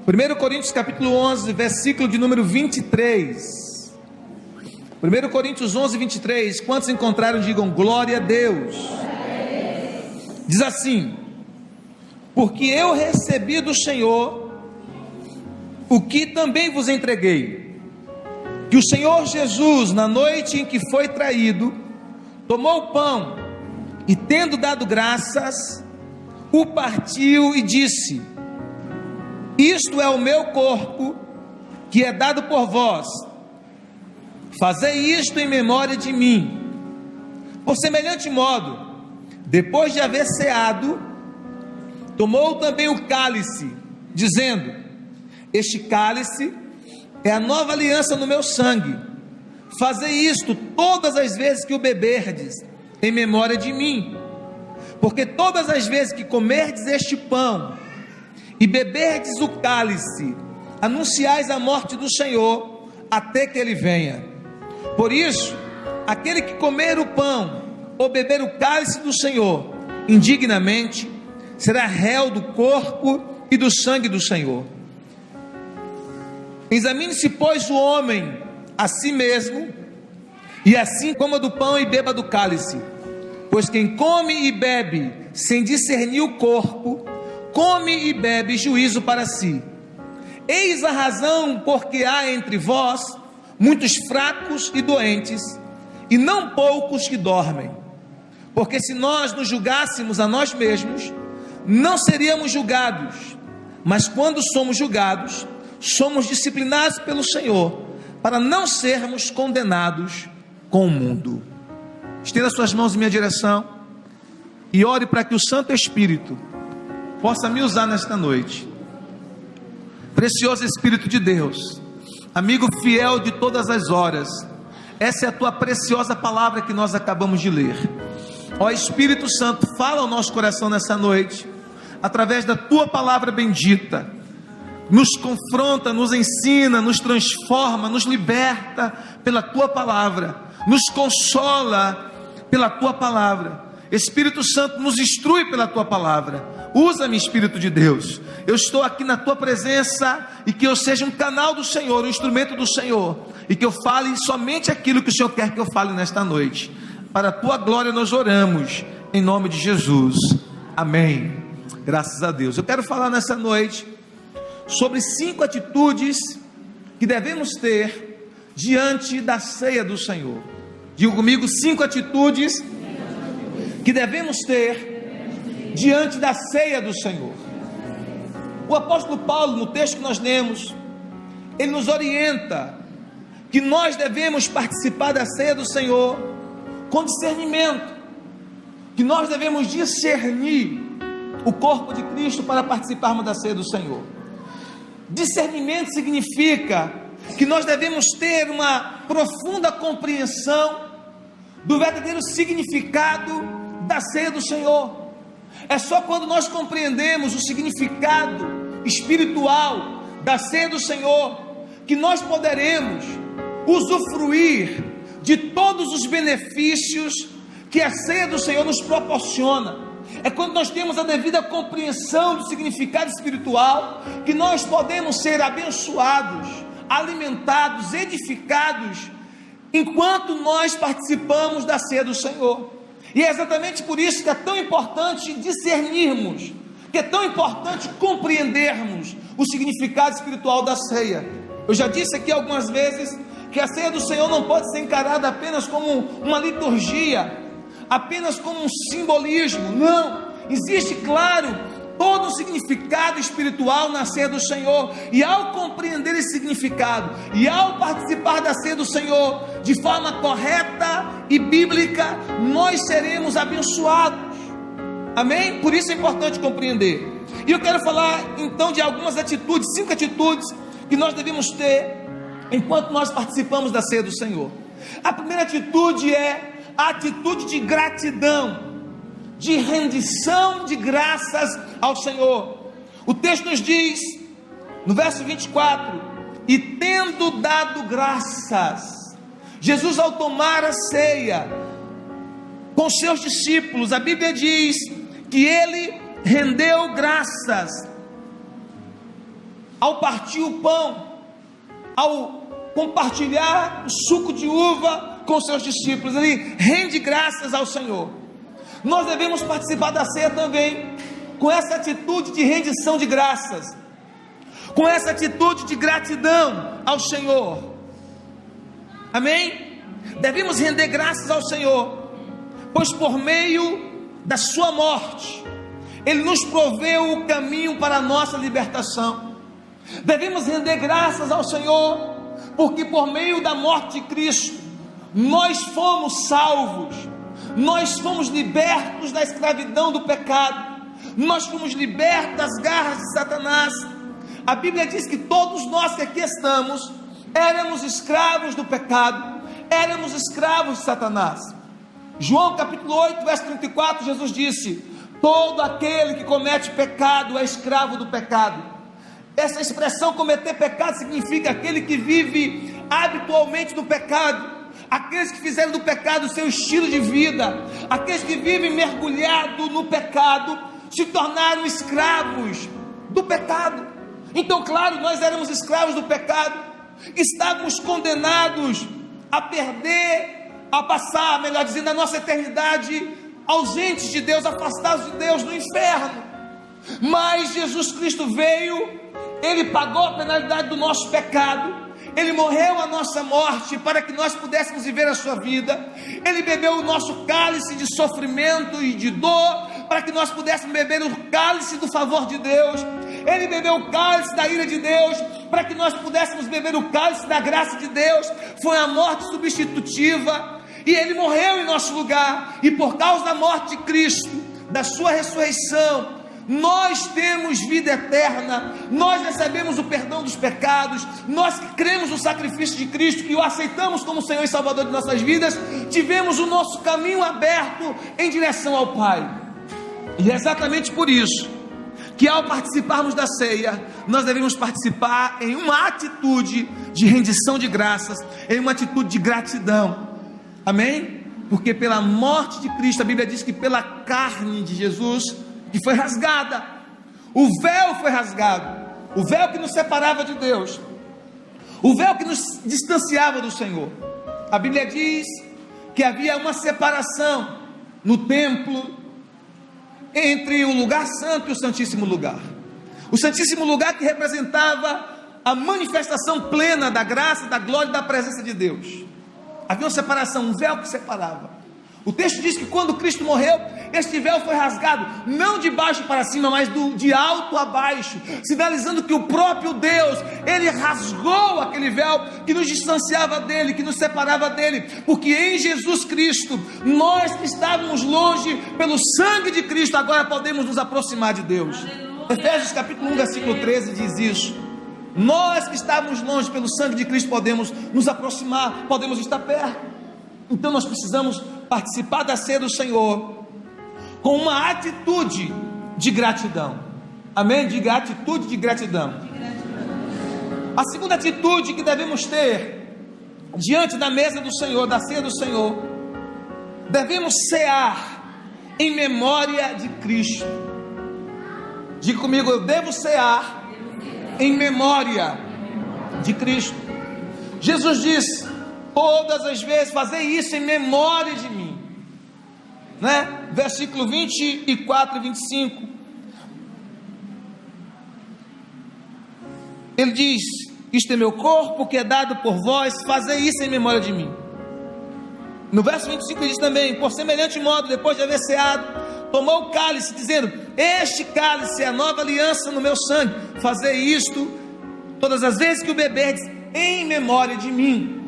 1 Coríntios capítulo 11, versículo de número 23. 1 Coríntios 11, 23. Quantos encontraram, digam glória a Deus. Diz assim: porque eu recebi do Senhor o que também vos entreguei, que o Senhor Jesus, na noite em que foi traído, tomou o pão e, tendo dado graças, o partiu e disse: isto é o meu corpo, que é dado por vós, fazei isto em memória de mim. Por semelhante modo, depois de haver ceado, tomou também o cálice, dizendo: este cálice é a nova aliança no meu sangue, fazei isto todas as vezes que o beberdes, em memória de mim. Porque todas as vezes que comerdes este pão e beberdes o cálice, anunciais a morte do Senhor, até que ele venha. Por isso, aquele que comer o pão ou beber o cálice do Senhor indignamente, será réu do corpo e do sangue do Senhor. Examine-se, pois, o homem a si mesmo, e assim coma do pão e beba do cálice. Pois quem come e bebe sem discernir o corpo, come e bebe juízo para si. Eis a razão porque há entre vós muitos fracos e doentes, e não poucos que dormem. Porque se nós nos julgássemos a nós mesmos, não seríamos julgados, mas quando somos julgados, somos disciplinados pelo Senhor, para não sermos condenados com o mundo. Estenda suas mãos em minha direção e ore para que o Santo Espírito possa me usar nesta noite. Precioso Espírito de Deus, amigo fiel de todas as horas, essa é a tua preciosa palavra que nós acabamos de ler. Ó Espírito Santo, fala ao nosso coração nessa noite, através da tua palavra bendita. Nos confronta, nos ensina, nos transforma, nos liberta pela tua palavra, nos consola pela tua palavra. Espírito Santo, nos instrui pela tua palavra. Usa-me, Espírito de Deus. Eu estou aqui na tua presença, e que eu seja um canal do Senhor, um instrumento do Senhor, e que eu fale somente aquilo que o Senhor quer que eu fale nesta noite. Para a tua glória nós oramos, em nome de Jesus, amém. Graças a Deus. Eu quero falar nessa noite sobre 5 atitudes que devemos ter diante da ceia do Senhor. Diga comigo: 5 atitudes que devemos ter diante da ceia do Senhor. O apóstolo Paulo, no texto que nós lemos, ele nos orienta que nós devemos participar da ceia do Senhor com discernimento, que nós devemos discernir o corpo de Cristo para participarmos da ceia do Senhor. Discernimento significa que nós devemos ter uma profunda compreensão do verdadeiro significado da ceia do Senhor. É só quando nós compreendemos o significado espiritual da ceia do Senhor que nós poderemos usufruir de todos os benefícios que a ceia do Senhor nos proporciona. É quando nós temos a devida compreensão do significado espiritual que nós podemos ser abençoados, alimentados, edificados, enquanto nós participamos da ceia do Senhor. E é exatamente por isso que é tão importante discernirmos, que é tão importante compreendermos o significado espiritual da ceia. Eu já disse aqui algumas vezes que a ceia do Senhor não pode ser encarada apenas como uma liturgia, apenas como um simbolismo. Não, existe, claro, todo um significado espiritual na ceia do Senhor, e ao compreender esse significado, e ao participar da ceia do Senhor de forma correta e bíblica, nós seremos abençoados, amém? Por isso é importante compreender. E eu quero falar então de algumas atitudes, 5 atitudes que nós devemos ter enquanto nós participamos da ceia do Senhor. A primeira atitude é a atitude de gratidão, de rendição de graças ao Senhor. O texto nos diz, no verso 24: e tendo dado graças. Jesus, ao tomar a ceia com seus discípulos, a Bíblia diz que ele rendeu graças ao partir o pão, ao compartilhar o suco de uva com seus discípulos, ele rende graças ao Senhor. Nós devemos participar da ceia também, com essa atitude de rendição de graças, com essa atitude de gratidão ao Senhor. Amém? Devemos render graças ao Senhor, pois por meio da sua morte, Ele nos proveu o caminho para a nossa libertação. Devemos render graças ao Senhor, porque por meio da morte de Cristo, nós fomos salvos, nós fomos libertos da escravidão do pecado, nós fomos libertos das garras de Satanás. A Bíblia diz que todos nós que aqui estamos, éramos escravos do pecado, éramos escravos de Satanás. João capítulo 8, verso 34, Jesus disse: todo aquele que comete pecado é escravo do pecado. Essa expressão cometer pecado significa aquele que vive habitualmente no pecado, aqueles que fizeram do pecado seu estilo de vida, aqueles que vivem mergulhado no pecado, se tornaram escravos do pecado. Então, claro, nós éramos escravos do pecado, estávamos condenados a perder, a passar, melhor dizendo, a nossa eternidade ausentes de Deus, afastados de Deus, no inferno. Mas Jesus Cristo veio, Ele pagou a penalidade do nosso pecado, Ele morreu a nossa morte para que nós pudéssemos viver a sua vida. Ele bebeu o nosso cálice de sofrimento e de dor, para que nós pudéssemos beber o cálice do favor de Deus. Ele bebeu o cálice da ira de Deus, para que nós pudéssemos beber o cálice da graça de Deus. Foi a morte substitutiva, e Ele morreu em nosso lugar. E por causa da morte de Cristo, da sua ressurreição, nós temos vida eterna, nós recebemos o perdão dos pecados. Nós que cremos no sacrifício de Cristo, que o aceitamos como Senhor e Salvador de nossas vidas, tivemos o nosso caminho aberto em direção ao Pai. E é exatamente por isso que ao participarmos da ceia, nós devemos participar em uma atitude de rendição de graças, em uma atitude de gratidão. Amém? Porque pela morte de Cristo, a Bíblia diz que pela carne de Jesus, que foi rasgada, o véu foi rasgado, o véu que nos separava de Deus, o véu que nos distanciava do Senhor. A Bíblia diz que havia uma separação no templo entre o lugar santo e o santíssimo lugar. O santíssimo lugar que representava a manifestação plena da graça, da glória e da presença de Deus. Havia uma separação, um véu que separava. O texto diz que quando Cristo morreu, este véu foi rasgado, não de baixo para cima, mas de alto a baixo, sinalizando que o próprio Deus, Ele rasgou aquele véu que nos distanciava dEle, que nos separava dEle, porque em Jesus Cristo, nós que estávamos longe, pelo sangue de Cristo, agora podemos nos aproximar de Deus. Efésios capítulo 1, versículo 13 diz isso. Nós que estávamos longe, pelo sangue de Cristo, podemos nos aproximar, podemos estar perto. Então nós precisamos participar da ceia do Senhor com uma atitude de gratidão. Amém? Diga atitude de gratidão. A segunda atitude que devemos ter diante da mesa do Senhor, da ceia do Senhor, devemos cear em memória de Cristo. Diga comigo, eu devo cear em memória de Cristo. Jesus disse: todas as vezes fazei isso em memória de mim, né? Versículo 24 e 25, ele diz: isto é meu corpo que é dado por vós, fazei isso em memória de mim. No verso 25 ele diz também: por semelhante modo, depois de haver ceado, tomou o cálice, dizendo: este cálice é a nova aliança no meu sangue, fazei isto todas as vezes que o beberdes em memória de mim.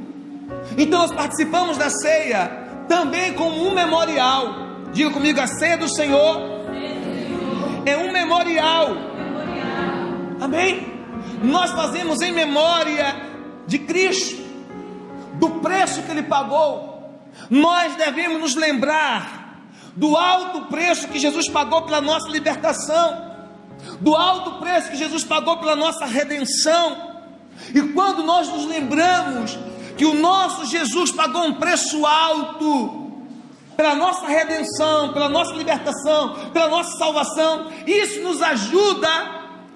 Então nós participamos da ceia também como um memorial. Diga comigo, a ceia do Senhor é um memorial. Amém? Nós fazemos em memória de Cristo, do preço que Ele pagou. Nós devemos nos lembrar do alto preço que Jesus pagou pela nossa libertação, do alto preço que Jesus pagou pela nossa redenção. E quando nós nos lembramos que o nosso Jesus pagou um preço alto pela nossa redenção, pela nossa libertação, pela nossa salvação, isso nos ajuda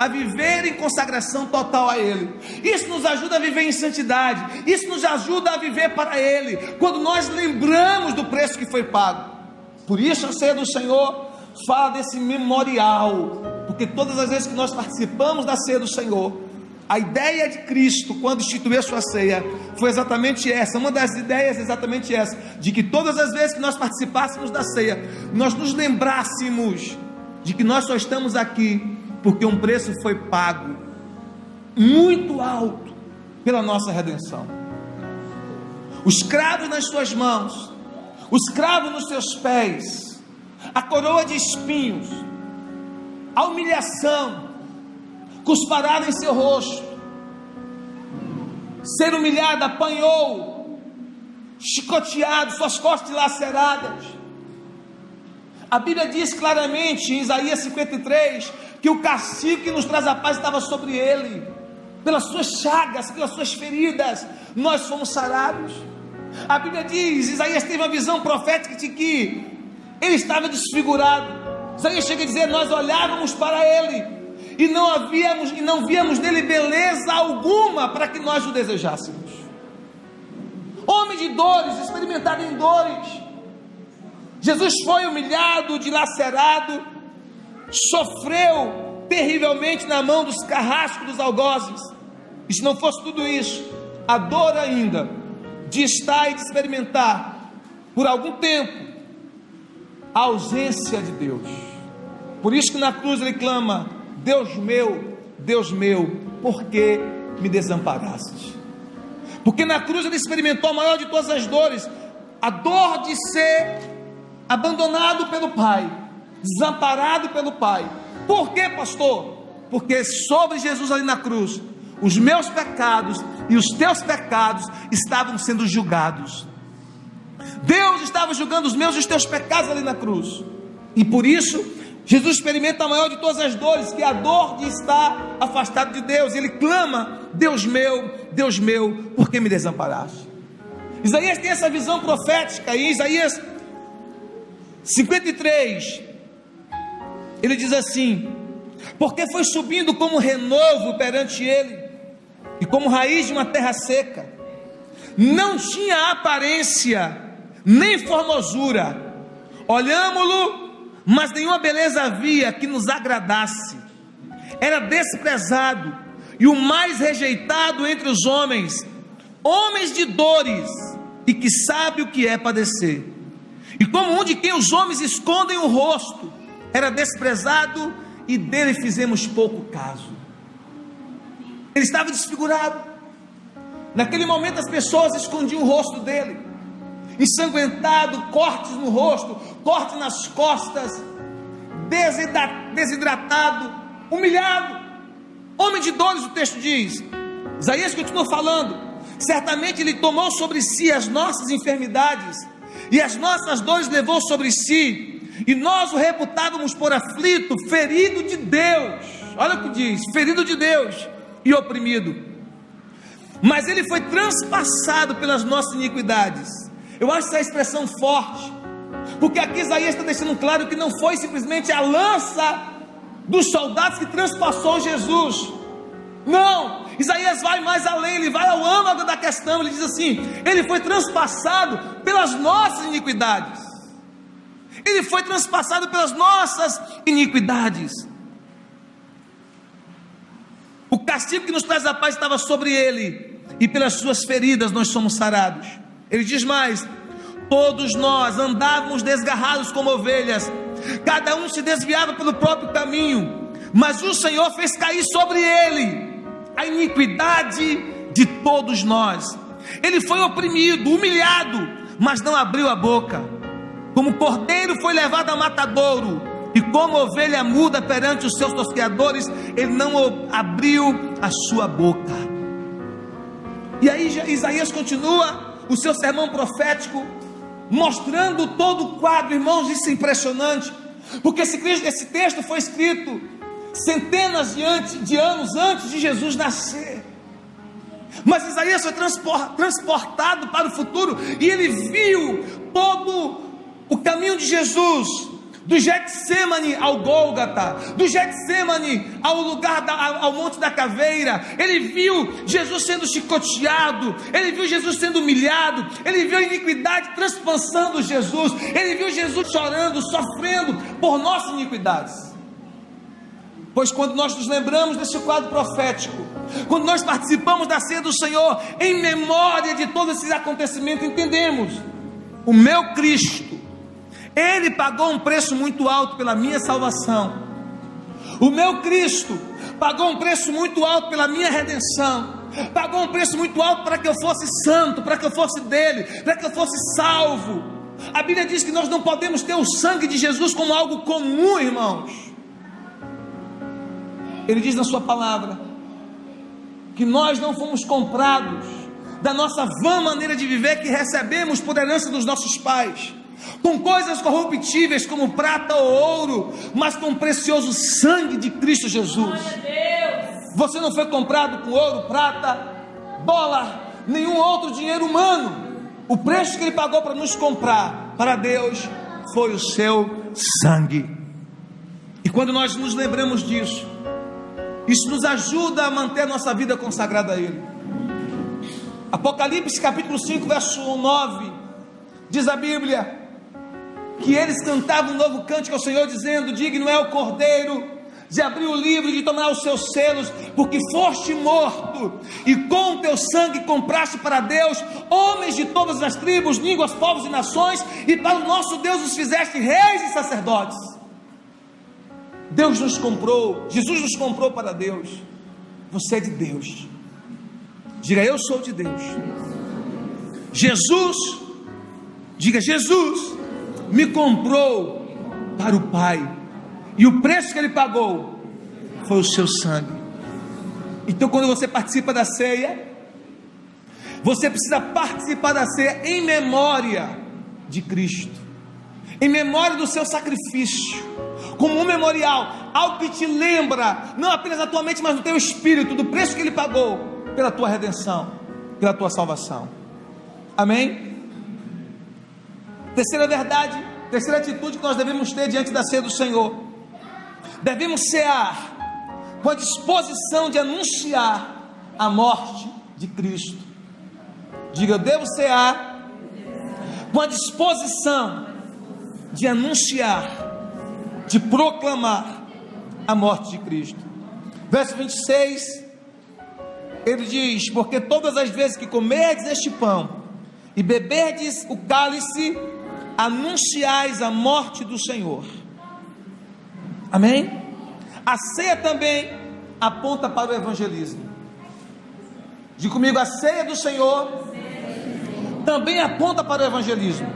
a viver em consagração total a Ele. Isso nos ajuda a viver em santidade, isso nos ajuda a viver para Ele, quando nós lembramos do preço que foi pago. Por isso a ceia do Senhor fala desse memorial, porque todas as vezes que nós participamos da ceia do Senhor, a ideia de Cristo, quando instituiu sua ceia, foi exatamente essa. Uma das ideias é exatamente essa, de que todas as vezes que nós participássemos da ceia, nós nos lembrássemos de que nós só estamos aqui porque um preço foi pago, muito alto, pela nossa redenção. Os cravos nas suas mãos, os cravos nos seus pés, a coroa de espinhos, a humilhação, cusparada em seu rosto, ser humilhado, apanhou, chicoteado, suas costas dilaceradas. A Bíblia diz claramente em Isaías 53, que o castigo que nos traz a paz estava sobre ele, pelas suas chagas, pelas suas feridas, nós fomos sarados. A Bíblia diz, Isaías teve uma visão profética de que ele estava desfigurado. Isaías chega a dizer, nós olhávamos para ele e não víamos nele beleza alguma para que nós o desejássemos. Homem de dores, experimentado em dores. Jesus foi humilhado, dilacerado, sofreu terrivelmente na mão dos carrascos, dos algozes. E se não fosse tudo isso, a dor ainda de estar e de experimentar por algum tempo a ausência de Deus. Por isso que na cruz ele clama, Deus meu, por que me desamparaste? Porque na cruz ele experimentou a maior de todas as dores, a dor de ser abandonado pelo Pai, desamparado pelo Pai. Por que, pastor? Porque sobre Jesus ali na cruz, os meus pecados e os teus pecados estavam sendo julgados. Deus estava julgando os meus e os teus pecados ali na cruz. E por isso, Jesus experimenta a maior de todas as dores, que é a dor de estar afastado de Deus. Ele clama, Deus meu, por que me desamparaste? Isaías tem essa visão profética, e em Isaías 53, ele diz assim, porque foi subindo como renovo perante ele, e como raiz de uma terra seca, não tinha aparência, nem formosura, olhámo-lo, mas nenhuma beleza havia que nos agradasse, era desprezado, e o mais rejeitado entre os homens, homens de dores, e que sabe o que é padecer, e como um de quem os homens escondem o rosto, era desprezado, e dele fizemos pouco caso. Ele estava desfigurado. Naquele momento as pessoas escondiam o rosto dele, ensanguentado, cortes no rosto, cortes nas costas, desidratado, humilhado, homem de dores, o texto diz. Isaías continua falando, certamente ele tomou sobre si as nossas enfermidades, e as nossas dores levou sobre si, e nós o reputávamos por aflito, ferido de Deus. Olha o que diz, ferido de Deus e oprimido, mas ele foi transpassado pelas nossas iniquidades. Eu acho essa expressão forte, porque aqui Isaías está deixando claro que não foi simplesmente a lança dos soldados que transpassou Jesus. Não, Isaías vai mais além, ele vai ao âmago da questão. Ele diz assim, ele foi transpassado pelas nossas iniquidades. Ele foi transpassado pelas nossas iniquidades. O castigo que nos traz a paz estava sobre ele, e pelas suas feridas nós somos sarados. Ele diz mais, todos nós andávamos desgarrados como ovelhas, cada um se desviava pelo próprio caminho, mas o Senhor fez cair sobre ele a iniquidade de todos nós. Ele foi oprimido, humilhado, mas não abriu a boca. Como cordeiro foi levado a matadouro, e como ovelha muda perante os seus tosqueadores, ele não abriu a sua boca. E aí Isaías continua o seu sermão profético, mostrando todo o quadro. Irmãos, isso é impressionante, porque esse texto foi escrito centenas de anos antes de Jesus nascer. Mas Isaías foi transportado para o futuro, e ele viu todo o caminho de Jesus, do Getsemane ao Gólgota, do Getsemane ao lugar, ao Monte da Caveira. Ele viu Jesus sendo chicoteado, ele viu Jesus sendo humilhado, ele viu a iniquidade transpassando Jesus, ele viu Jesus chorando, sofrendo por nossas iniquidades. Pois quando nós nos lembramos desse quadro profético, quando nós participamos da ceia do Senhor, em memória de todos esses acontecimentos, entendemos: o meu Cristo, Ele pagou um preço muito alto pela minha salvação. O meu Cristo pagou um preço muito alto pela minha redenção, pagou um preço muito alto para que eu fosse santo, para que eu fosse dele, para que eu fosse salvo. A Bíblia diz que nós não podemos ter o sangue de Jesus como algo comum, irmãos. Ele diz na sua palavra que nós não fomos comprados da nossa vã maneira de viver que recebemos por herança dos nossos pais, com coisas corruptíveis como prata ou ouro, mas com o precioso sangue de Cristo Jesus. Você não foi comprado com ouro, prata, dólar, nenhum outro dinheiro humano. O preço que Ele pagou para nos comprar para Deus foi o seu sangue. E quando nós nos lembramos disso, isso nos ajuda a manter a nossa vida consagrada a Ele. Apocalipse capítulo 5 verso 9, diz a Bíblia que eles cantavam um novo cântico ao Senhor, dizendo: digno é o Cordeiro de abrir o livro e de tomar os seus selos, porque foste morto, e com o teu sangue compraste para Deus homens de todas as tribos, línguas, povos e nações, e para o nosso Deus os fizeste reis e sacerdotes. Deus nos comprou, Jesus nos comprou para Deus. Você é de Deus. Diga: eu sou de Deus. Jesus, diga: Jesus me comprou para o Pai, e o preço que Ele pagou foi o seu sangue. Então, quando você participa da ceia, você precisa participar da ceia em memória de Cristo, em memória do seu sacrifício, como um memorial, algo que te lembra, não apenas na tua mente, mas no teu espírito, do preço que Ele pagou pela tua redenção, pela tua salvação. Amém? Terceira verdade, terceira atitude que nós devemos ter diante da ceia do Senhor: devemos cear com a disposição de anunciar a morte de Cristo. Diga: eu devo cear com a disposição de anunciar, de proclamar a morte de Cristo. Verso 26, ele diz: porque todas as vezes que comerdes este pão e beberdes o cálice, anunciais a morte do Senhor. Amém? A ceia também aponta para o evangelismo. Diga comigo: a ceia do Senhor também aponta para o evangelismo.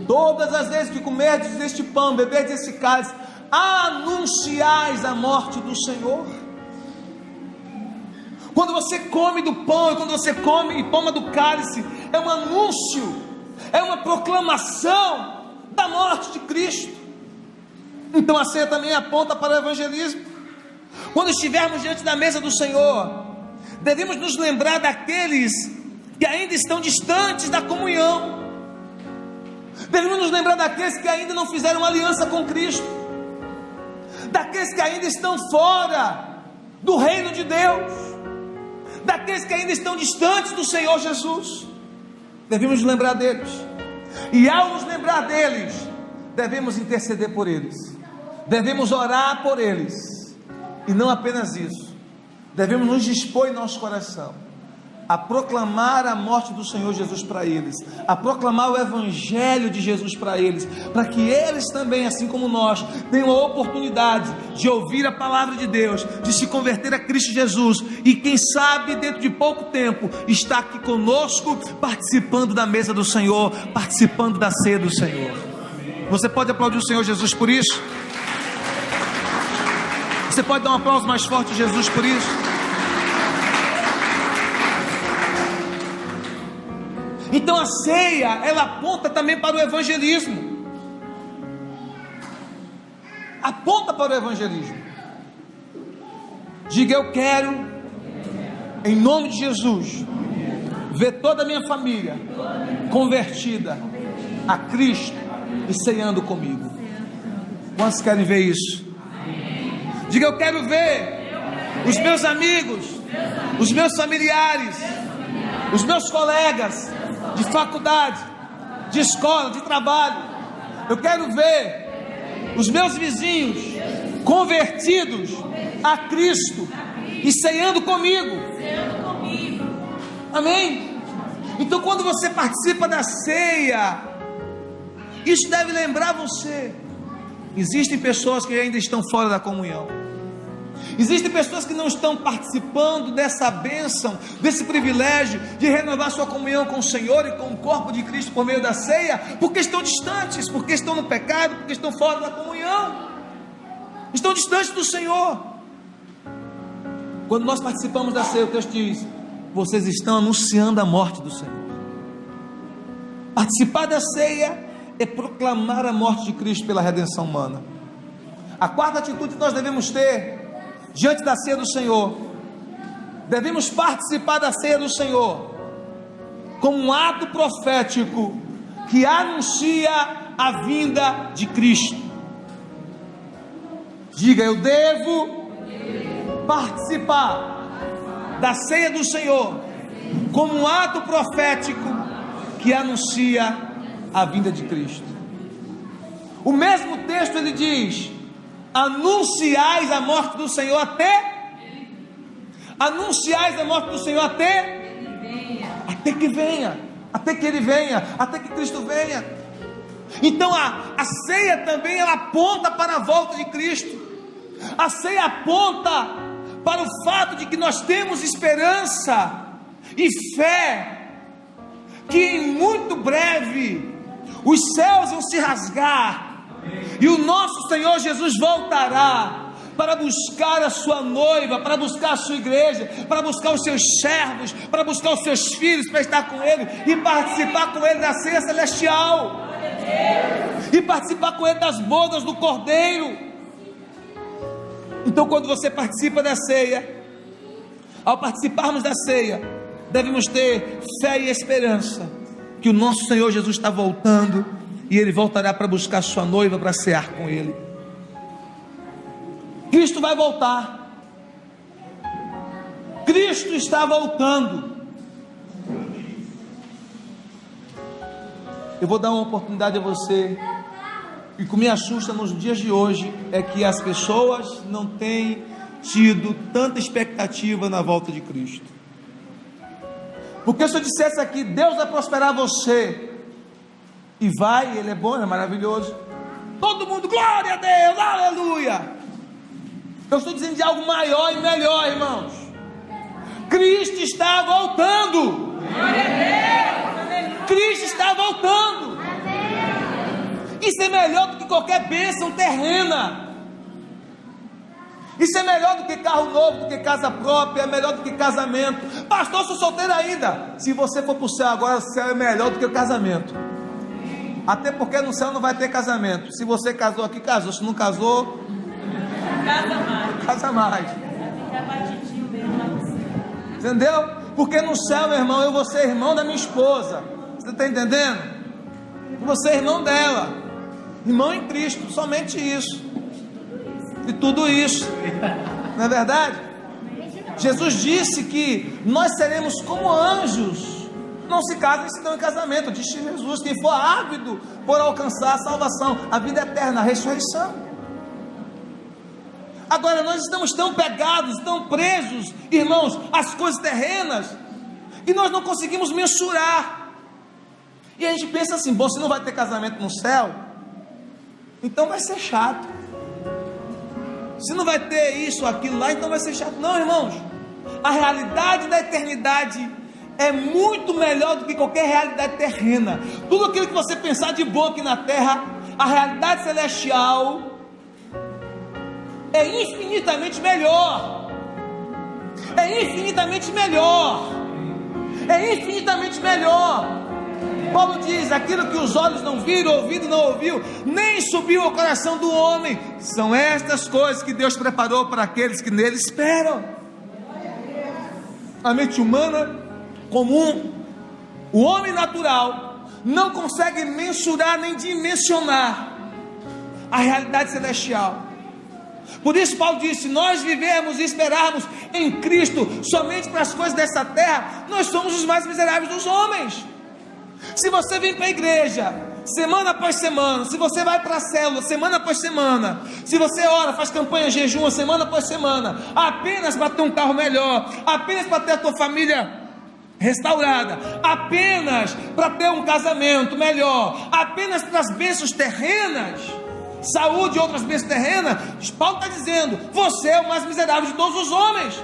Todas as vezes que comerdes este pão, beberdes esse cálice, anunciais a morte do Senhor. Quando você come do pão e quando você come e toma do cálice, é um anúncio, é uma proclamação da morte de Cristo. Então a ceia também aponta para o evangelismo. Quando estivermos diante da mesa do Senhor, devemos nos lembrar daqueles que ainda estão distantes da comunhão. Devemos nos lembrar daqueles que ainda não fizeram aliança com Cristo, daqueles que ainda estão fora do reino de Deus, daqueles que ainda estão distantes do Senhor Jesus. Devemos nos lembrar deles, e ao nos lembrar deles, devemos interceder por eles, devemos orar por eles, e não apenas isso, devemos nos dispor em nosso coração a proclamar a morte do Senhor Jesus para eles, a proclamar o evangelho de Jesus para eles, para que eles também, assim como nós, tenham a oportunidade de ouvir a palavra de Deus, de se converter a Cristo Jesus, e quem sabe dentro de pouco tempo está aqui conosco, participando da mesa do Senhor, participando da ceia do Senhor. Você pode aplaudir o Senhor Jesus por isso? Você pode dar um aplauso mais forte a Jesus por isso? Então a ceia, ela aponta também para o evangelismo. Aponta para o evangelismo. Diga: eu quero, em nome de Jesus, ver toda a minha família convertida a Cristo e ceando comigo. Quantos querem ver isso? Diga, eu quero ver os meus amigos, os meus familiares, os meus colegas de faculdade, de escola, de trabalho. Eu quero ver os meus vizinhos convertidos a Cristo e ceando comigo. Amém? Então, quando você participa da ceia, isso deve lembrar você: existem pessoas que ainda estão fora da comunhão. Existem pessoas que não estão participando dessa bênção, desse privilégio de renovar sua comunhão com o Senhor e com o corpo de Cristo por meio da ceia, porque estão distantes, porque estão no pecado, porque estão fora da comunhão, estão distantes do Senhor. Quando nós participamos da ceia, o texto diz: vocês estão anunciando a morte do Senhor. Participar da ceia é proclamar a morte de Cristo pela redenção humana. A quarta atitude que nós devemos ter diante da ceia do Senhor: devemos participar da ceia do Senhor como um ato profético que anuncia a vinda de Cristo. Diga, eu devo participar da ceia do Senhor como um ato profético que anuncia a vinda de Cristo. O mesmo texto ele diz: anunciais a morte do Senhor até que venha, até que Ele venha, até que Cristo venha. Então a ceia também ela aponta para a volta de Cristo. A ceia aponta para o fato de que nós temos esperança e fé que em muito breve os céus vão se rasgar e o nosso Senhor Jesus voltará para buscar a sua noiva, para buscar a sua igreja, para buscar os seus servos, para buscar os seus filhos, para estar com Ele e participar com Ele da ceia celestial, e participar com Ele das bodas do Cordeiro. Então, quando você participa da ceia, ao participarmos da ceia, devemos ter fé e esperança que o nosso Senhor Jesus está voltando e Ele voltará para buscar a sua noiva, para cear com Ele. Cristo vai voltar. Cristo está voltando. Eu vou dar uma oportunidade a você. E o que me assusta nos dias de hoje é que as pessoas não têm tido tanta expectativa na volta de Cristo. Porque se eu dissesse aqui, Deus vai prosperar você, e vai, Ele é bom, Ele é maravilhoso, todo mundo, glória a Deus, aleluia. Eu estou dizendo de algo maior e melhor, irmãos. Cristo está voltando. Glória a Deus. Cristo está voltando. Isso é melhor do que qualquer bênção terrena. Isso é melhor do que carro novo, do que casa própria, é melhor do que casamento. Pastor, sou solteiro ainda. Se você for para o céu agora, o céu é melhor do que o casamento. Até porque no céu não vai ter casamento. Se você casou aqui, casou. Se não casou, casa mais. Entendeu? Porque no céu, meu irmão, eu vou ser irmão da minha esposa. Você está entendendo? Eu vou ser irmão dela, irmão em Cristo, somente isso. E tudo isso, não é verdade? Jesus disse que nós seremos como anjos. Não se casem se estão em casamento, disse Jesus. Quem for ávido por alcançar a salvação, a vida eterna, a ressurreição. Agora nós estamos tão pegados, tão presos, irmãos, às coisas terrenas, que nós não conseguimos mensurar. E a gente pensa assim: bom, se não vai ter casamento no céu, então vai ser chato. Se não vai ter isso, aquilo lá, então vai ser chato. Não, irmãos, a realidade da eternidade é muito melhor do que qualquer realidade terrena. Tudo aquilo que você pensar de bom aqui na terra, a realidade celestial é infinitamente melhor. É infinitamente melhor. É infinitamente melhor. Paulo diz: aquilo que os olhos não viram, o ouvido não ouviu, nem subiu ao coração do homem, são estas coisas que Deus preparou para aqueles que nele esperam. A mente humana comum, o homem natural, não consegue mensurar nem dimensionar a realidade celestial. Por isso Paulo disse: nós vivemos e esperarmos em Cristo somente para as coisas dessa terra, nós somos os mais miseráveis dos homens. Se você vem para a igreja semana após semana, se você vai para a célula semana após semana, se você ora, faz campanha, jejum semana após semana, apenas para ter um carro melhor, apenas para ter a tua família restaurada, apenas para ter um casamento melhor, apenas para as bênçãos terrenas, saúde e outras bênçãos terrenas, Paulo está dizendo: você é o mais miserável de todos os homens.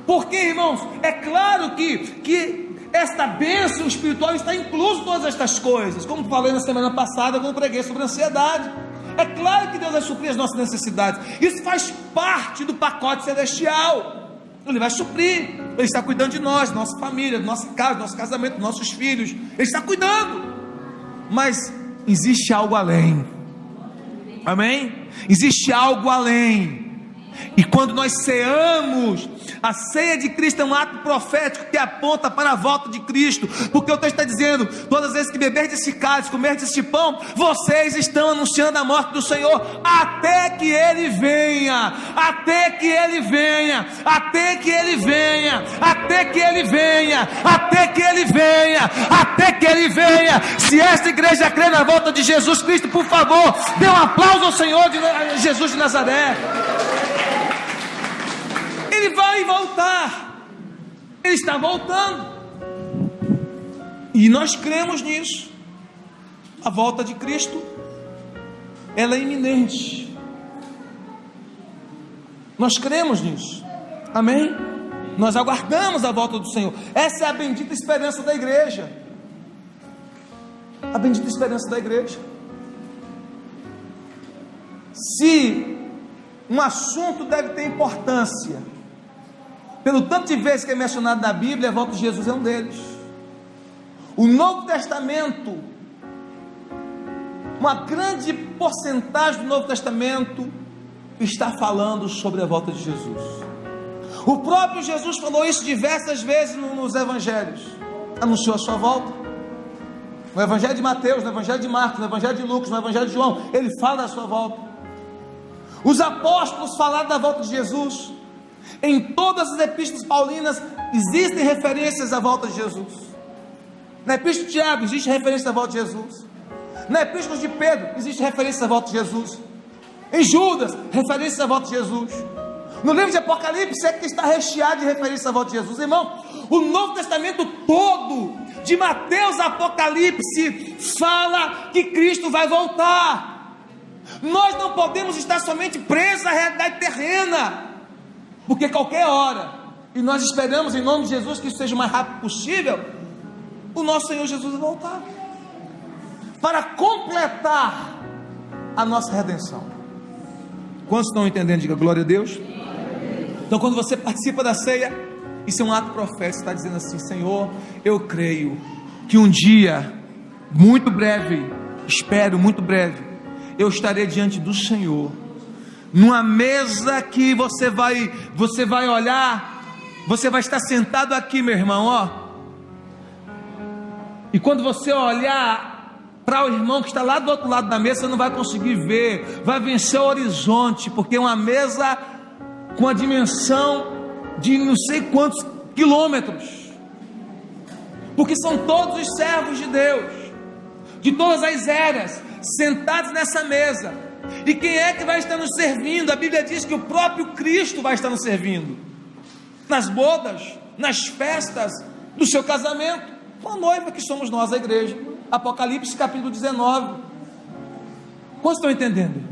Porque, irmãos, é claro que esta bênção espiritual está incluso em todas estas coisas, como falei na semana passada quando preguei sobre ansiedade. É claro que Deus vai suprir as nossas necessidades, isso faz parte do pacote celestial. Ele vai suprir, Ele está cuidando de nós, da nossa família, da nossa casa, do nosso casamento, dos nossos filhos, Ele está cuidando. Mas existe algo além, amém? Existe algo além. E quando nós ceamos, a ceia de Cristo é um ato profético que aponta para a volta de Cristo, porque o texto está dizendo: todas as vezes que beberdes esse cálice, comerdes este pão, vocês estão anunciando a morte do Senhor, até que Ele venha, até que Ele venha, até que Ele venha, até que Ele venha, até que Ele venha, até que Ele venha. Se esta igreja crê na volta de Jesus Cristo, por favor, dê um aplauso ao Senhor de Jesus de Nazaré. Ele vai voltar, Ele está voltando, e nós cremos nisso. A volta de Cristo, ela é iminente, nós cremos nisso, amém? Nós aguardamos a volta do Senhor. Essa é a bendita esperança da igreja, a bendita esperança da igreja. Se um assunto deve ter importância, pelo tanto de vezes que é mencionado na Bíblia, a volta de Jesus é um deles. O Novo Testamento, uma grande porcentagem do Novo Testamento está falando sobre a volta de Jesus. O próprio Jesus falou isso diversas vezes nos Evangelhos, anunciou a sua volta. No Evangelho de Mateus, no Evangelho de Marcos, no Evangelho de Lucas, no Evangelho de João, ele fala da sua volta. Os apóstolos falaram da volta de Jesus. Em todas as epístolas paulinas existem referências à volta de Jesus. Na epístola de Tiago existe referência à volta de Jesus. Na epístola de Pedro existe referência à volta de Jesus. Em Judas, referência à volta de Jesus. No livro de Apocalipse é que está recheado de referência à volta de Jesus. Irmão, o Novo Testamento todo, de Mateus a Apocalipse, fala que Cristo vai voltar. Nós não podemos estar somente presos à realidade terrena, porque qualquer hora, e nós esperamos em nome de Jesus que isso seja o mais rápido possível, o nosso Senhor Jesus vai voltar para completar a nossa redenção. Quantos estão entendendo? Diga glória a Deus. Então, quando você participa da ceia, isso é um ato profético. Você está dizendo assim: Senhor, eu creio que um dia muito breve, espero muito breve, eu estarei diante do Senhor, numa mesa que você vai olhar, você vai estar sentado aqui, meu irmão, ó. E quando você olhar para o irmão que está lá do outro lado da mesa, você não vai conseguir ver, vai vencer o horizonte, porque é uma mesa com a dimensão de não sei quantos quilômetros, porque são todos os servos de Deus, de todas as eras, sentados nessa mesa. E quem é que vai estar nos servindo? A Bíblia diz que o próprio Cristo vai estar nos servindo, nas bodas, nas festas do seu casamento, com a noiva que somos nós, a igreja. Apocalipse capítulo 19. Quantos estão entendendo?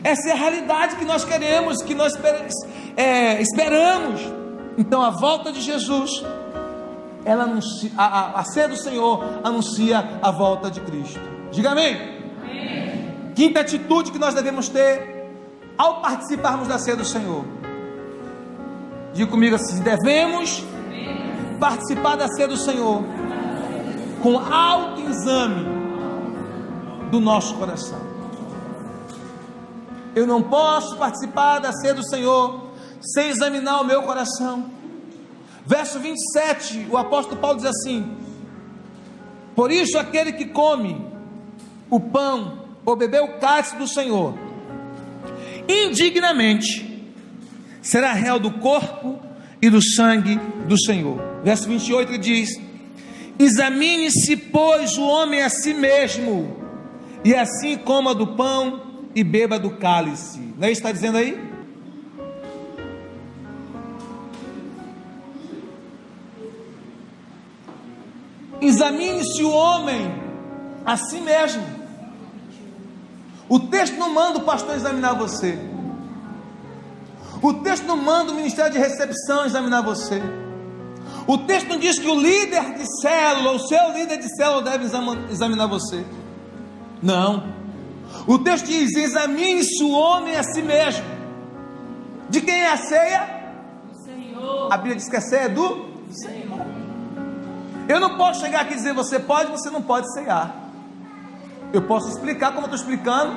Essa é a realidade que nós queremos, que nós esperamos. Então a volta de Jesus, ela anuncia, a ceia do Senhor anuncia a volta de Cristo. Diga amém. Amém. Quinta atitude que nós devemos ter ao participarmos da ceia do Senhor. Diga comigo assim: devemos participar da ceia do Senhor com autoexame do nosso coração. Eu não posso participar da ceia do Senhor sem examinar o meu coração. Verso 27, o apóstolo Paulo diz assim: por isso aquele que come o pão ou beber o cálice do Senhor indignamente, será réu do corpo e do sangue do Senhor. Verso 28 diz: examine-se, pois, o homem a si mesmo, e assim coma do pão e beba do cálice. Não é isso que está dizendo aí? Examine-se o homem a si mesmo. O texto não manda o pastor examinar você. O texto não manda o ministério de recepção examinar você. O texto não diz que o líder de célula, o seu líder de célula deve examinar você. Não. O texto diz: examine-se o homem a si mesmo. De quem é a ceia? Do Senhor. A Bíblia diz que a ceia é do Senhor. Eu não posso chegar aqui e dizer você pode, você não pode ceiar. Eu posso explicar como eu estou explicando,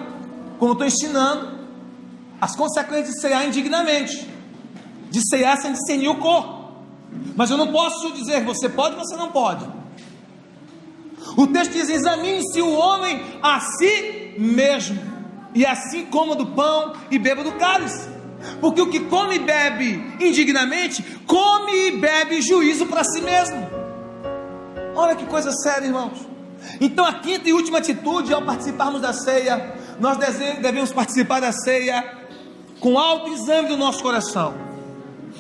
como eu estou ensinando as consequências de ceiar indignamente, de ceiar sem discernir o corpo. Mas eu não posso dizer você pode, você não pode. O texto diz: examine-se o homem a si mesmo, e assim coma do pão e beba do cálice. Porque o que come e bebe indignamente, come e bebe juízo para si mesmo. Olha que coisa séria, irmãos. Então a quinta e última atitude, ao participarmos da ceia, nós devemos participar da ceia com autoexame do nosso coração.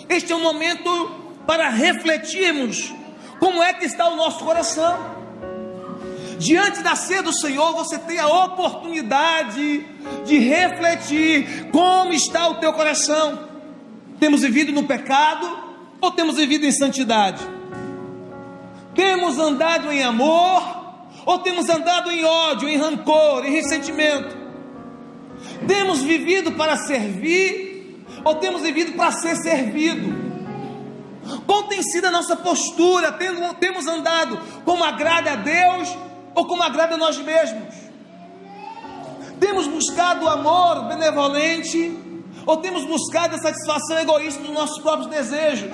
Este é um momento para refletirmos como é que está o nosso coração. Diante da ceia do Senhor, você tem a oportunidade de refletir como está o teu coração. Temos vivido no pecado ou temos vivido em santidade? Temos andado em amor ou temos andado em ódio, em rancor, em ressentimento? Temos vivido para servir ou temos vivido para ser servido? Qual tem sido a nossa postura? Temos andado como agrada a Deus ou como agrada a nós mesmos? Temos buscado o amor benevolente ou temos buscado a satisfação egoísta dos nossos próprios desejos?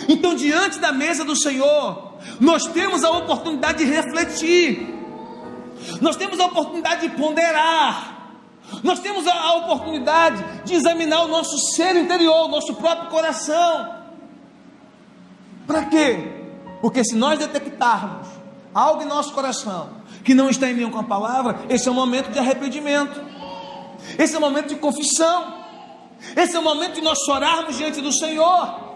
Então, diante da mesa do Senhor, nós temos a oportunidade de refletir, nós temos a oportunidade de ponderar, nós temos a oportunidade de examinar o nosso ser interior, o nosso próprio coração. Para quê? Porque se nós detectarmos algo em nosso coração que não está em linha com a palavra, esse é o momento de arrependimento, esse é o momento de confissão, esse é o momento de nós chorarmos diante do Senhor.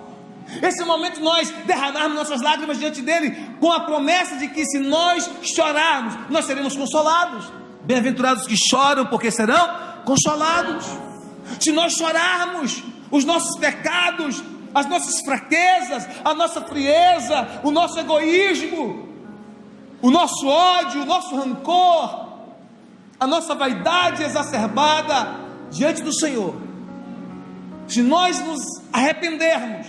Esse é o momento de nós derramarmos nossas lágrimas diante dele, com a promessa de que se nós chorarmos, nós seremos consolados. Bem-aventurados que choram, porque serão consolados. Se nós chorarmos os nossos pecados, as nossas fraquezas, a nossa frieza, o nosso egoísmo, o nosso ódio, o nosso rancor, a nossa vaidade exacerbada diante do Senhor, se nós nos arrependermos,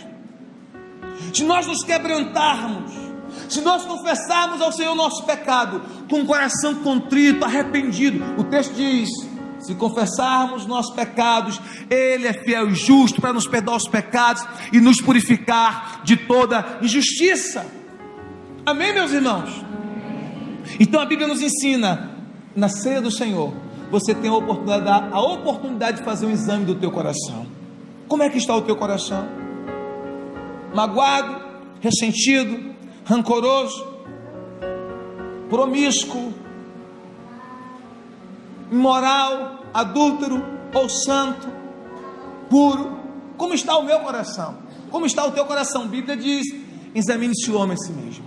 se nós nos quebrantarmos, se nós confessarmos ao Senhor nosso pecado, com o coração contrito, arrependido, o texto diz: se confessarmos nossos pecados, Ele é fiel e justo para nos perdoar os pecados e nos purificar de toda injustiça. Amém, meus irmãos? Então a Bíblia nos ensina, na ceia do Senhor, você tem a oportunidade de fazer um exame do teu coração. Como é que está o teu coração? Magoado, ressentido, rancoroso, promíscuo, imoral, adúltero ou santo, puro? Como está o meu coração? Como está o teu coração? A Bíblia diz: examine-se o homem a si mesmo.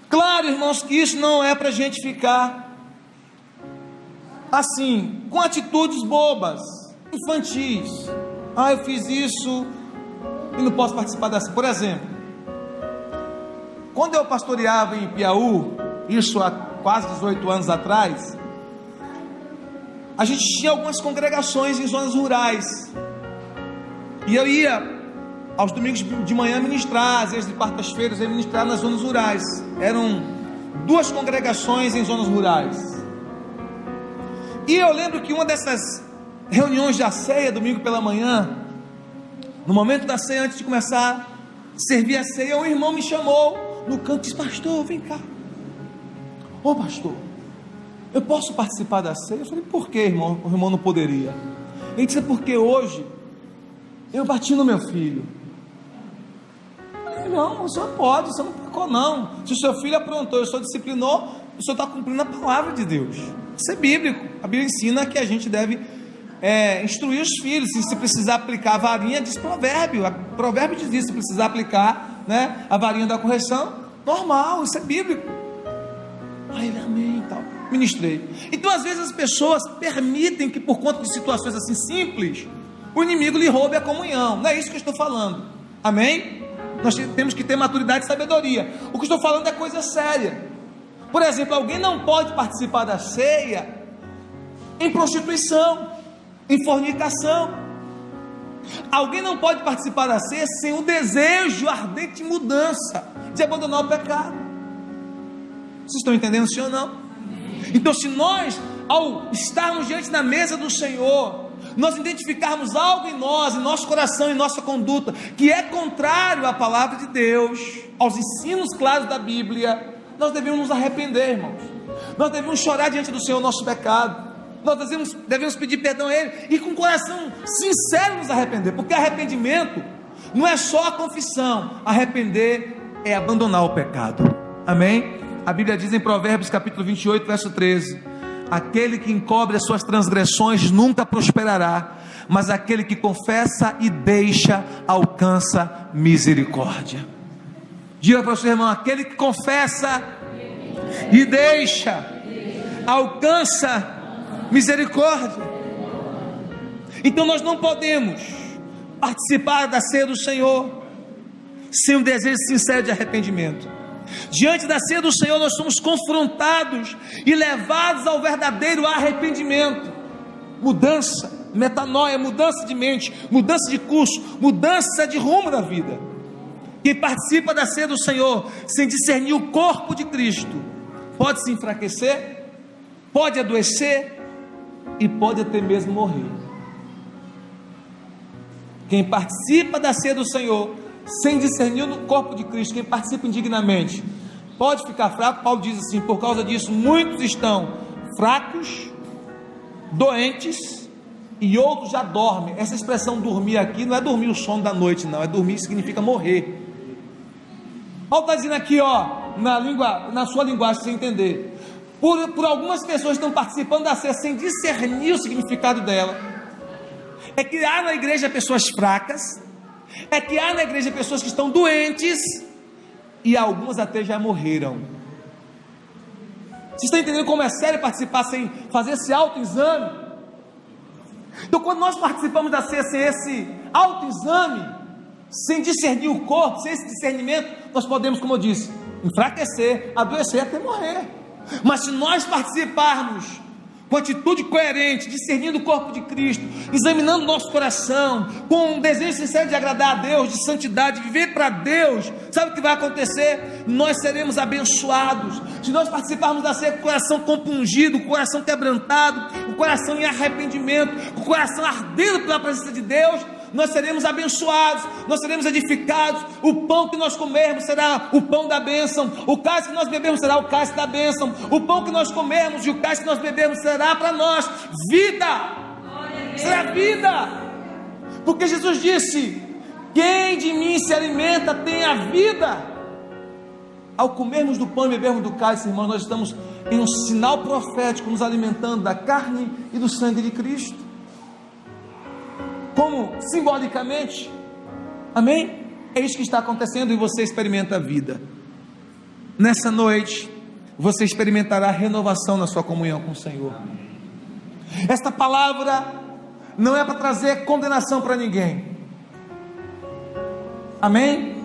Claro, irmãos, que isso não é para a gente ficar assim, com atitudes bobas, infantis. Eu fiz isso e não posso participar dessa. Por exemplo, quando eu pastoreava em Piauí, isso há quase 18 anos atrás, a gente tinha algumas congregações em zonas rurais, e eu ia aos domingos de manhã ministrar, às vezes de quartas-feiras eu ia ministrar nas zonas rurais. Eram 2 congregações em zonas rurais, e eu lembro que uma dessas reuniões da ceia, domingo pela manhã, no momento da ceia, antes de começar a servir a ceia, um irmão me chamou no canto e disse: pastor, vem cá. Ô pastor, eu posso participar da ceia? Eu falei, por que, irmão? O irmão não poderia. Ele disse, porque hoje eu bati no meu filho. Eu falei, não, o senhor pode, o senhor não pecou não. Se o seu filho aprontou, o senhor disciplinou, o senhor está cumprindo a palavra de Deus. Isso é bíblico. A Bíblia ensina que a gente deve instruir os filhos. Se precisar aplicar a varinha, diz provérbio. Provérbio diz isso, se precisar aplicar, né, a varinha da correção, normal, isso é bíblico. Aí ele, amém, tal. Ministrei. Então às vezes as pessoas permitem que por conta de situações assim simples, o inimigo lhe roube a comunhão. Não é isso que eu estou falando, amém? Nós temos que ter maturidade e sabedoria. O que eu estou falando é coisa séria. Por exemplo, alguém não pode participar da ceia em prostituição, em fornicação. Alguém não pode participar da ceia sem o desejo ardente de mudança, de abandonar o pecado. Vocês estão entendendo, sim ou não? Então, se nós, ao estarmos diante da mesa do Senhor, nós identificarmos algo em nós, em nosso coração, em nossa conduta, que é contrário à palavra de Deus, aos ensinos claros da Bíblia, nós devemos nos arrepender, irmãos. Nós devemos chorar diante do Senhor o nosso pecado. Nós devemos pedir perdão a Ele e com o coração sincero nos arrepender, porque arrependimento não é só a confissão. Arrepender é abandonar o pecado, amém? A Bíblia diz em Provérbios capítulo 28, verso 13: aquele que encobre as suas transgressões nunca prosperará, mas aquele que confessa e deixa alcança misericórdia. Diga para o seu irmão: aquele que confessa e deixa alcança misericórdia. Então nós não podemos participar da ceia do Senhor sem um desejo sincero de arrependimento. Diante da ceia do Senhor nós somos confrontados e levados ao verdadeiro arrependimento, mudança, metanoia, mudança de mente, mudança de curso, mudança de rumo da vida. Quem participa da ceia do Senhor sem discernir o corpo de Cristo pode se enfraquecer, pode adoecer e pode até mesmo morrer. Quem participa da ceia do Senhor sem discernir no corpo de Cristo, quem participa indignamente, pode ficar fraco. Paulo diz assim: por causa disso muitos estão fracos, doentes, e outros já dormem. Essa expressão dormir aqui não é dormir o sono da noite, não, é dormir significa morrer. Paulo está dizendo aqui, na sua linguagem, para você entender, por algumas pessoas que estão participando da ceia sem discernir o significado dela. É que há na igreja pessoas fracas, é que há na igreja pessoas que estão doentes, e algumas até já morreram. Vocês estão entendendo como é sério participar sem fazer esse autoexame? Então, quando nós participamos da ceia sem esse autoexame, sem discernir o corpo, sem esse discernimento, nós podemos, como eu disse, enfraquecer, adoecer e até morrer. Mas se nós participarmos com atitude coerente, discernindo o corpo de Cristo, examinando nosso coração, com um desejo sincero de agradar a Deus, de santidade, de viver para Deus, sabe o que vai acontecer? Nós seremos abençoados. Se nós participarmos da ceia com o coração compungido, com o coração quebrantado, com o coração em arrependimento, com o coração ardendo pela presença de Deus, nós seremos abençoados, nós seremos edificados. O pão que nós comermos será o pão da bênção, o cálice que nós bebermos será o cálice da bênção, o pão que nós comermos e o cálice que nós bebermos será para nós vida, será vida, porque Jesus disse: quem de mim se alimenta tem a vida. Ao comermos do pão e bebermos do cálice, irmãos, nós estamos em um sinal profético, nos alimentando da carne e do sangue de Cristo, como simbolicamente, amém? É isso que está acontecendo e você experimenta a vida. Nessa noite, você experimentará renovação na sua comunhão com o Senhor. Esta palavra não é para trazer condenação para ninguém, amém?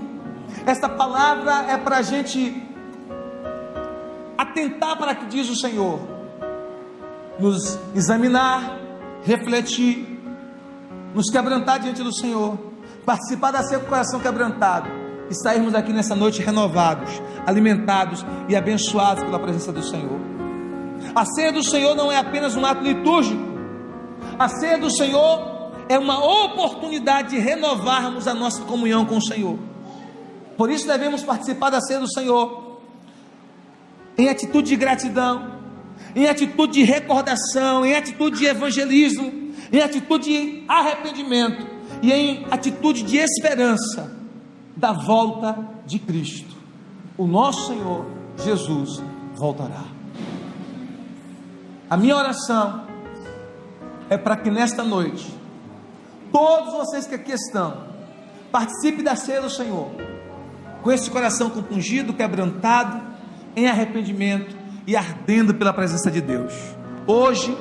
Esta palavra é para a gente atentar para o que diz o Senhor, nos examinar, refletir, nos quebrantar diante do Senhor, participar da ceia com o coração quebrantado e sairmos aqui nessa noite renovados, alimentados e abençoados pela presença do Senhor. A ceia do Senhor não é apenas um ato litúrgico, a ceia do Senhor é uma oportunidade de renovarmos a nossa comunhão com o Senhor. Por isso devemos participar da ceia do Senhor em atitude de gratidão, em atitude de recordação, em atitude de evangelismo, em atitude de arrependimento e em atitude de esperança da volta de Cristo. O nosso Senhor Jesus voltará. A minha oração é para que nesta noite, todos vocês que aqui estão, participem da ceia do Senhor, com esse coração compungido, quebrantado, em arrependimento e ardendo pela presença de Deus. Hoje,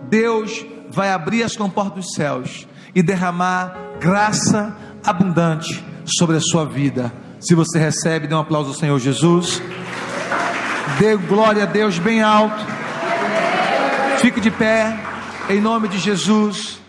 Deus vai abrir as comportas dos céus e derramar graça abundante sobre a sua vida. Se você recebe, dê um aplauso ao Senhor Jesus. Dê glória a Deus bem alto. Fique de pé, em nome de Jesus.